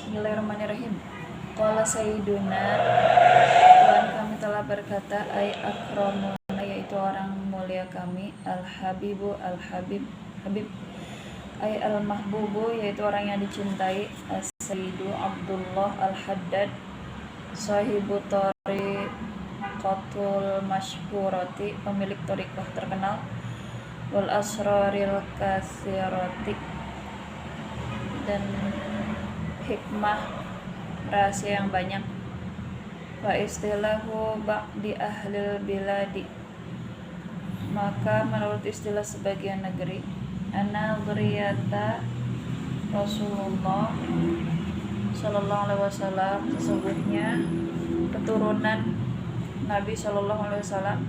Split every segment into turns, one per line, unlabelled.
Bismillahirrahmanirrahim. Qala Sayyiduna, Tuhan kami telah berkata, ay akramuna, yaitu orang mulia kami, al-habibu, al-habib, habib, ay al-mahbubu, yaitu orang yang dicintai, as-sayyidu Abdullah al-Haddad, sahibu tariqatul masyhurati, pemilik tariqah terkenal, wal asraril katsirati, dan hikmah rahasia yang banyak. Wa istilahhu ba'di ahlil biladi, maka menurut istilah sebagian negeri, ana dzurriyyata Rasulullah sallallahu alaihi wasallam, sesungguhnya keturunan Nabi sallallahu alaihi wasallam,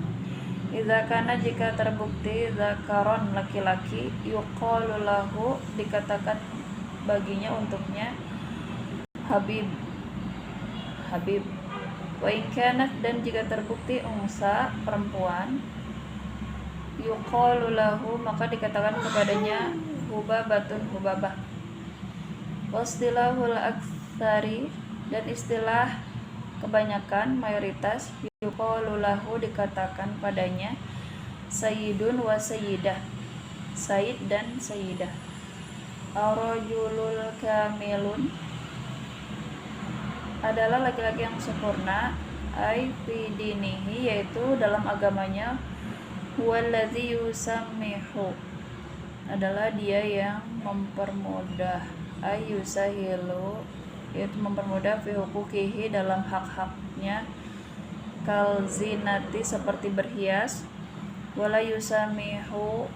idza kana, jika terbukti, zakaron, laki-laki, yuqalu lahu, dikatakan baginya, untuknya, Habib, Habib. Wa in kanat, dan jika terbukti unsa, perempuan, yuqalu lahu, maka dikatakan kepadanya hubabatun, hubabah. Wastilahul aktsari, dan istilah kebanyakan, mayoritas, yuqalu lahu, dikatakan padanya sayyidun wa sayyidah, sayyid dan sayyidah. Ar-rajulul kamilun, adalah laki-laki yang sempurna, ay fi dinihi, yaitu dalam agamanya, huwallazi yusammihu, adalah dia yang mempermudah, ay yusahilu, yaitu mempermudah, fi huquqihi, dalam hak-haknya, kal zinati, seperti berhias, wala yusamihu,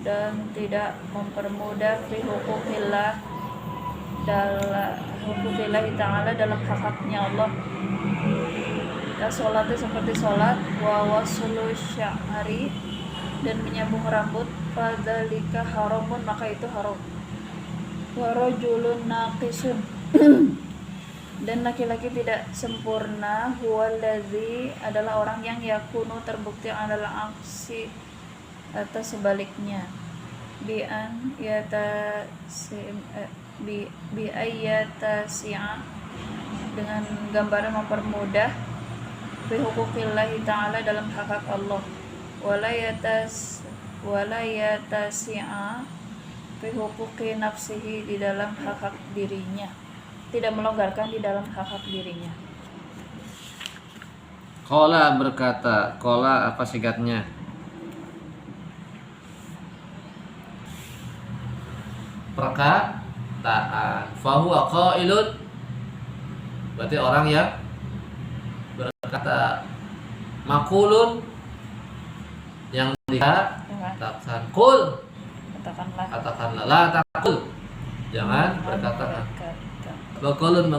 dan tidak mempermudah, fi huquqillah, dalam huquqillah ta'ala, dalam hak-haknya Allah, kasolati, seperti sholat, wa waslu sya'ri, dan menyambung rambut, fadzalika haramun, maka itu haram. Wa rajulun naqisun, dan laki-laki tidak sempurna, huwallazi, adalah orang yang yakunu, terbukti, adalah aksi, atas sebaliknya, bi an yatasim, bi ayyatasi'a, dengan gambaran mempermudah, fi huquqillahi ta'ala, dalam hak-hak Allah, wala yatasi'a, fi huquqi nafsihi, di dalam hak-hak dirinya, tidak melonggarkan di dalam hak-hak dirinya.
Qala, berkata, qala apa sigatnya? Perkataan. Fahuwa qailun, berarti orang yang berkata. Maqulun, yang dikatakan. Qul, katakanlah. La taqul, jangan berkata. Maqulun,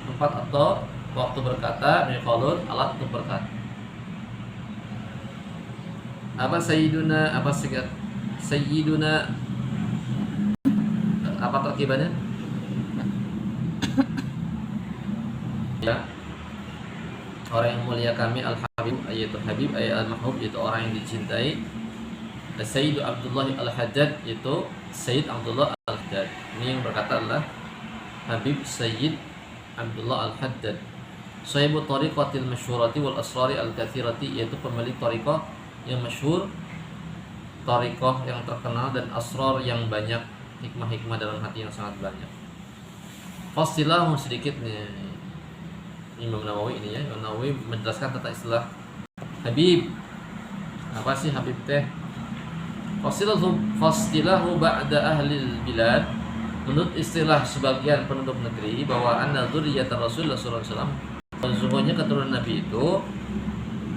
tempat atau waktu berkata. Miqalun, alat untuk berkata. Apa sayyiduna, apa sigat sayyiduna, apa terkibannya? Ya, orang yang mulia kami, al-habib, yaitu habib, al-mahbub, yaitu orang yang dicintai. Sayyidu Abdullah al-Haddad, yaitu Sayyid Abdullah al-Haddad. Ini yang berkata adalah Habib Sayyid Abdullah al-Haddad, sahibu tariqatil masyhurati wal asrari al-katsirati, yaitu pemilik tariqah yang masyhur, tariqah yang terkenal, dan asrar yang banyak, hikmah-hikmah dalam hati yang sangat banyak. Fasilah sedikit nih Imam Nawawi ini ya. Imam Nawawi menjelaskan tentang istilah Habib. Apa sih Habib teh? Fasilahu ba'da ahlil bilad, menurut istilah sebagian penduduk negeri, bahwa anna dzurriyyata Rasulullah sallallahu alaihi wasallam, sesungguhnya keturunan Nabi itu,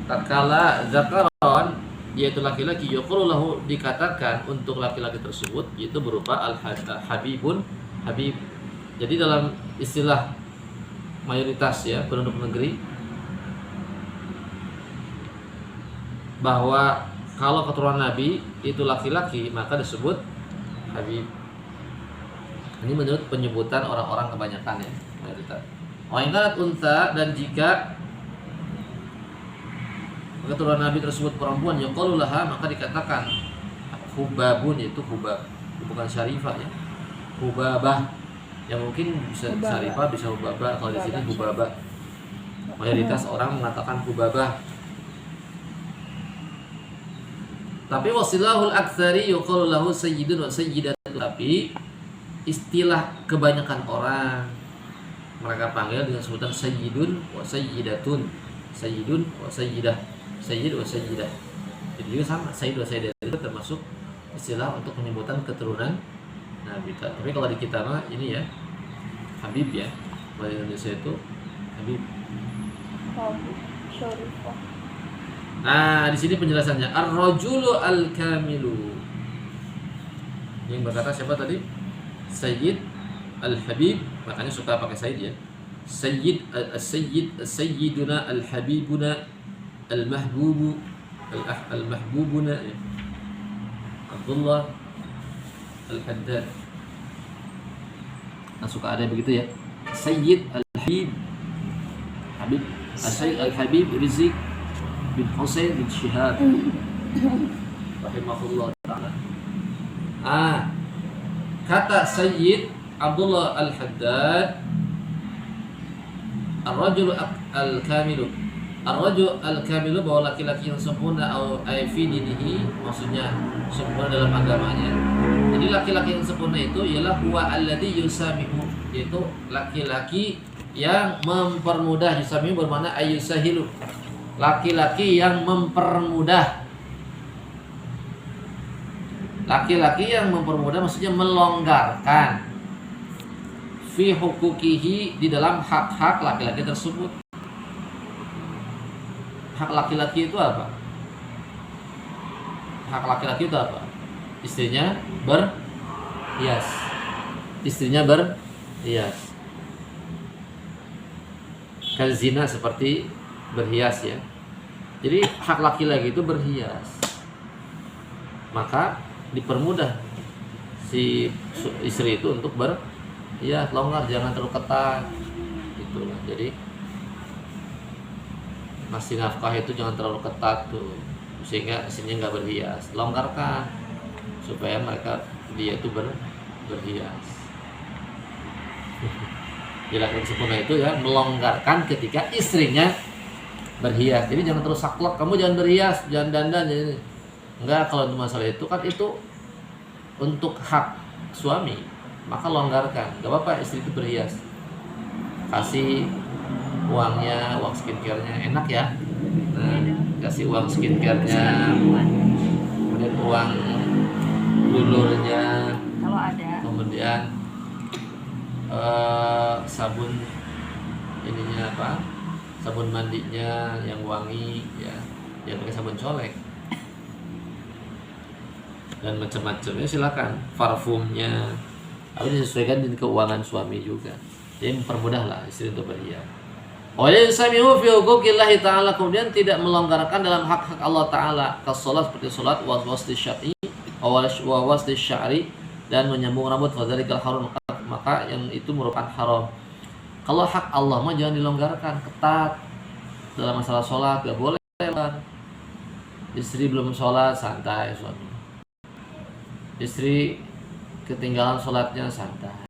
tatkala zakaron, yaitu laki-laki, yuqru lahu, dikatakan untuk laki-laki tersebut, yaitu berupa al-habibun, habib. Jadi dalam istilah mayoritas ya penduduk negeri, bahwa kalau keturunan Nabi itu laki-laki, maka disebut habib. Ini menurut penyebutan orang-orang kebanyakan ya, mayoritas. Wa in kanat unta, dan jika keturunan Nabi tersebut perempuan, yuqalu laha, maka dikatakan hubabun, yaitu hubab, bukan syarifah ya, hubabah, Ya mungkin bisa
Hubaba.
Syarifah, bisa Hubaba. Kalau di sini
Hubaba.
Hubaba. Mayoritas orang mengatakan Hubaba. Tapi wasilahul aktsari yuqalu lahu sayyidun wa sayyidatun. Tapi istilah kebanyakan orang mereka panggil dengan sebutan sayyidun wa sayyidatun. Sayyidun wa sayyidah. Sayyid wa sayyidah. Jadi juga sama, sayyid wa sayyidah itu termasuk istilah untuk penyebutan keturunan Nabi. Tapi kalau di kita mah ini ya Habib ya. Kalau di Indonesia itu Habib.
Habib Syarifah.
Nah, di sini penjelasannya ar-rajulu al-kamilu. Yang berkata siapa tadi? Sayyid al-Habib, makanya suka pakai Sayyid ya. Sayyid as-sayyiduna al-habibuna al-mahbubu al-mahbubuna ya. Abdullah al-Haddad. Nah, suka ada begitu ya. Sayyid al-Habib Habib Sayyid al-Habib Rizik bin Husain bin Syihab rahimahullah ta'ala. Kata Sayyid Abdullah al-Haddad, ar-rajul al-kamilu. Ar-rajul al-kamilu bahwa laki-laki yang sempurna atau fi dinihi, maksudnya sempurna dalam agamanya. Jadi laki-laki yang sempurna itu ialah huwa alladhi yusamihu, yaitu laki-laki yang mempermudah. Yusamihu bermakna ayyusahilu, laki-laki yang mempermudah. Laki-laki yang mempermudah maksudnya melonggarkan fi hukukihi, di dalam hak-hak laki-laki tersebut. Hak laki-laki itu apa? Hak laki-laki itu apa? Istrinya berhias. Istrinya berhias. Kazina seperti berhias ya. Jadi hak laki-laki itu berhias. Maka dipermudah si istri itu untuk berhias, longgar, jangan terlalu ketat gitu. Jadi ngasih nafkah itu jangan terlalu ketat tuh, sehingga istrinya nggak berhias. Longgarkan supaya dia itu berhias. Laki-laki sempurna itu ya melonggarkan ketika istrinya berhias. Jadi jangan terus saklek, kamu jangan berhias, jangan dandan. Jadi enggak, kalau untuk masalah itu kan itu untuk hak suami, maka longgarkan. Gak apa-apa istri itu berhias, kasih uangnya, uang skincare-nya enak ya. Nah, kasih uang skincare-nya, kemudian uang bulurnya,
Kalau ada.
kemudian sabun ininya apa? Sabun mandinya yang wangi ya, jangan pakai sabun colek. Dan macam-macamnya silakan, parfumnya, tapi disesuaikan dengan keuangan suami juga. Jadi mempermudahlah istri untuk berhias. Oleh samihu fi huquqillahi ta'ala, kemudian tidak melonggarkan dalam hak-hak Allah Ta'ala, kasolat seperti solat, wasdi syar'i, wasdi syari, dan menyambung rambut, fadzalikal haram, maka yang itu merupakan haram. Kalau hak Allah mah jangan dilonggarkan, ketat. Dalam masalah sholat gak boleh kan. Istri belum sholat, santai suami. Istri ketinggalan sholatnya, santai.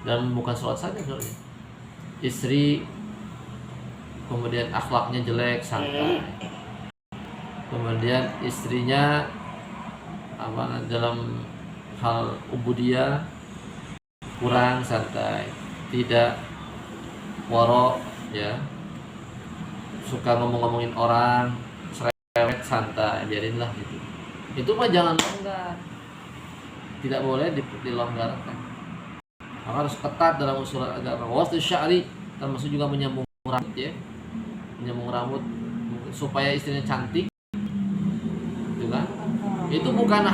Dan bukan sholat saja sebenarnya. Istri kemudian akhlaknya jelek, santai. Kemudian istrinya dalam hal ubudiyah kurang, santai. Tidak waro ya, suka ngomongin orang, cerewet, santai, biarinlah gitu. Itu mah jangan longgar, tidak boleh dilonggarkan. Maka harus ketat dalam usul agama. Wasdi sya'ri termasuk juga menyambung rambut ya, menyambung rambut supaya istrinya cantik, gitu kan? Itu bukan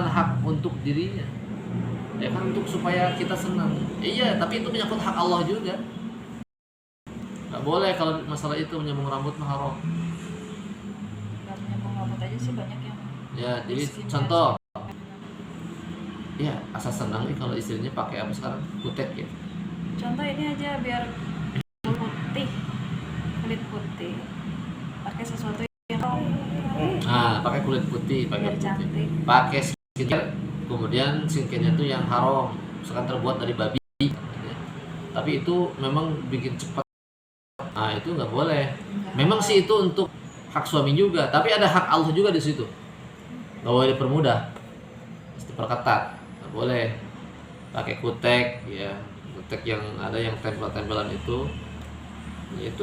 hak untuk dirinya. Ya kan, untuk supaya kita senang. Iya, tapi itu menyangkut hak Allah juga. Gak boleh kalau masalah itu menyambung rambut mah haram.
Menyambung rambut aja sih banyak yang.
Ya, jadi contoh. Ya, asal senang nih kalau istrinya pakai apa sekarang? Kutek ya.
Contoh ini aja biar kulit putih. Pakai sesuatu yang
Pakai kulit putih, pakai
biar
putih.
cantik.
Pakai skincare, kemudian skincare-nya itu yang haram. misalkan terbuat dari babi, tapi itu memang bikin cepat, nah itu nggak boleh. Memang sih itu untuk hak suami juga, tapi ada hak Allah juga di situ. Nggak boleh dipermudah, harus diperketat. Nggak boleh pakai kutek, ya kutek yang ada yang tempel-tempelan itu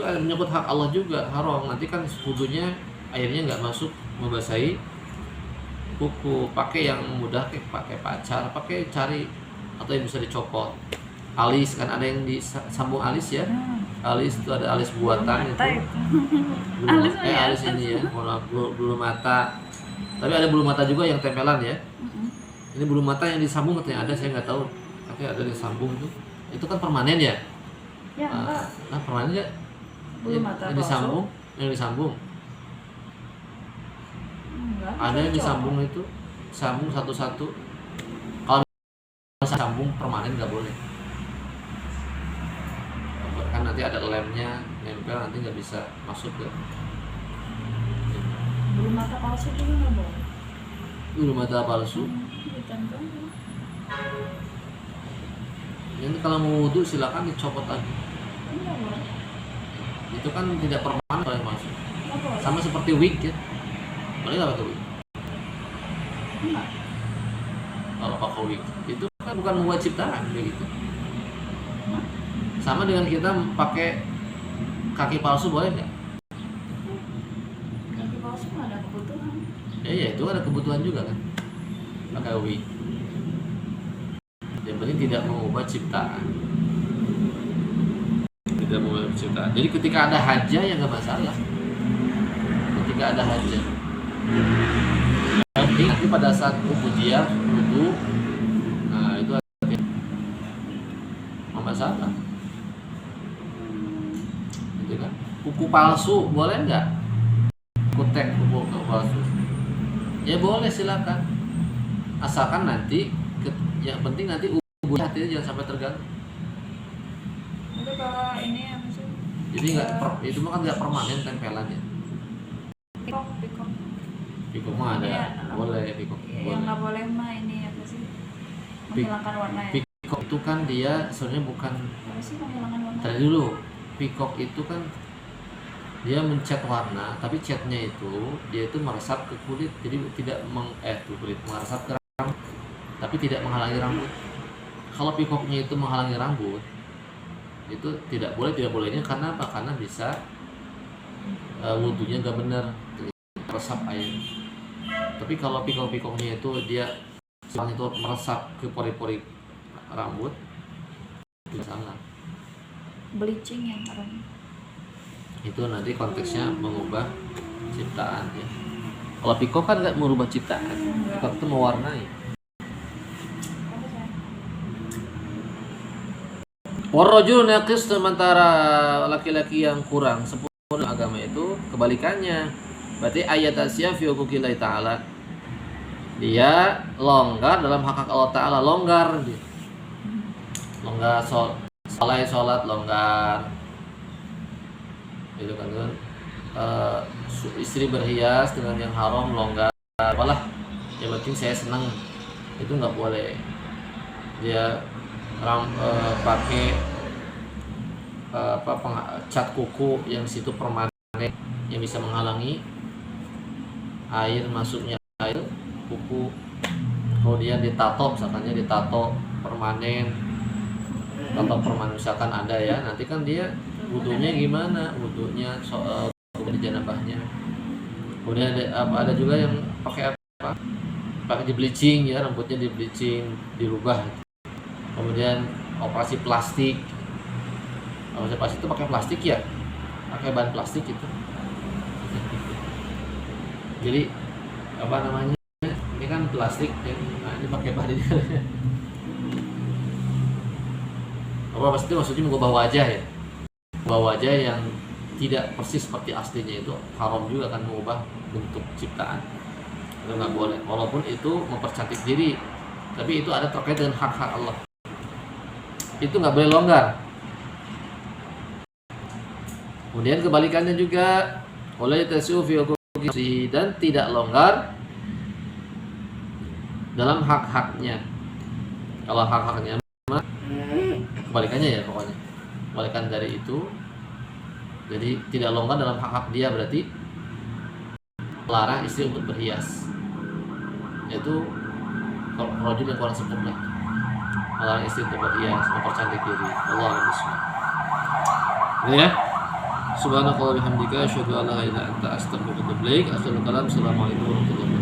ada menyebut hak Allah juga, haram. Nanti kan wudhunya airnya nggak masuk membasahi kuku. Pakai yang mudah, pakai pacar, pakai cari atau yang bisa dicopot. Alis kan ada yang disambung alis ya. Alis itu ada alis buatan itu. Alis ini ya, bulu mata. Tapi ada bulu mata juga yang tempelan ya. Ini bulu mata yang disambung katanya ada, saya nggak tahu. Tapi ada yang disambung itu. Itu kan permanen ya?
Ya, enggak.
Nah, permanen ya?
Bulu mata
yang disambung,
Enggak,
ada yang disambung itu, sambung satu-satu. Kalau sambung permanen nggak boleh. Kan nanti ada lemnya, nempel, nanti nggak bisa masuk ke.
Bulu mata palsu juga nggak boleh.
Bulu mata palsu.
Ditempel.
Ini kalau mau wudhu silakan dicopot lagi.
Enggak boleh.
Itu kan tidak permanen kalau yang masuk.
Enggak boleh.
Sama seperti wig ya. Boleh nggak pakai wig?
Enggak.
Kalau pakai wig itu kan bukan membuat ciptaan begitu. Sama dengan kita pakai kaki palsu, boleh nggak?
Kaki palsu nggak ada kebutuhan.
Iya, itu ada kebutuhan juga kan. Pakai wig. Yang penting tidak mengubah ciptaan. Tidak mengubah ciptaan. Jadi ketika ada hajah ya nggak masalah. Ketika ada hajah. Tapi nanti pada saat ubudiyah, wudu, nah itu nggak masalah. Gitu kan? Kuku palsu boleh nggak? Kutek kuku palsu. Ya boleh, silakan. Asalkan nanti yang penting nanti ubudiyah hatinya jangan sampai terganggu.
Itu kalau ini apa sih?
Jadi itu mah kan nggak permanen tempelannya.
Pikok.
Pikok mah ada,
Iya,
boleh pikok.
Yang
Boleh.
nggak boleh mah ini apa sih? Menghilangkan warna ya.
Pikok itu kan dia sebenarnya bukan.
Apa sih menghilangkan warna?
Tadi dulu, pikok itu kan dia mencat warna, tapi catnya itu dia itu meresap ke kulit, jadi tidak meresap ke rambut, tapi tidak menghalangi rambut. Kalau pikoknya itu menghalangi rambut, itu tidak bolehnya karena apa? Karena bisa wudhunya nggak benar, meresap air. Tapi kalau pikoknya itu dia itu meresap ke pori-pori rambut, tidak salah.
Bleaching yang haram.
Itu nanti konteksnya mengubah ciptaan ya. Kalau pikok kan nggak merubah ciptaan, pikok itu mewarnai. Warrajul naqis, sementara laki-laki yang kurang sempurna agama itu kebalikannya. Berarti ayat asya fi huquqillah ta'ala. Dia longgar dalam hak Allah Ta'ala, longgar dia. Longgar sholat longgar. Itu kan istri berhias dengan yang haram longgar. Apalah, yang penting saya senang, itu nggak boleh. Dia pakai cat kuku yang situ permanen yang bisa menghalangi air masuknya air kuku. Kemudian ditato, misalkannya ditato permanen misalkan ada ya, nanti kan dia wudhunya gimana, wudhunya di janabahnya. Kemudian ada juga yang pakai di bleaching ya, rambutnya di bleaching, dirubah. Kemudian operasi plastik itu pakai plastik ya, pakai bahan plastik itu. Jadi apa namanya, ini kan plastik ya, nah ini pakai bahan ini. Apa maksudnya mengubah wajah ya, mengubah wajah yang tidak persis seperti aslinya, itu haram juga kan, mengubah bentuk ciptaan. Itu nggak boleh, walaupun itu mempercantik diri, tapi itu ada terkait dengan hak-hak Allah. Itu nggak boleh longgar. Kemudian kebalikannya juga, oleh tasufi dan tidak longgar dalam hak-haknya. Kalau hak-haknya kebalikannya ya pokoknya, kebalikan dari itu. Jadi tidak longgar dalam hak-hak dia, berarti melarang istri untuk berhias, yaitu rajul yang kurang sempurna, melarang istri untuk berhias, mempercantik diri. Allah Bismillah. Ini ya. Subhanakallahumma wa bihamdika asyhadu an la ilaha illa anta astaghfiruka wa atubu ilaik. Assalamualaikum warahmatullahi wabarakatuh.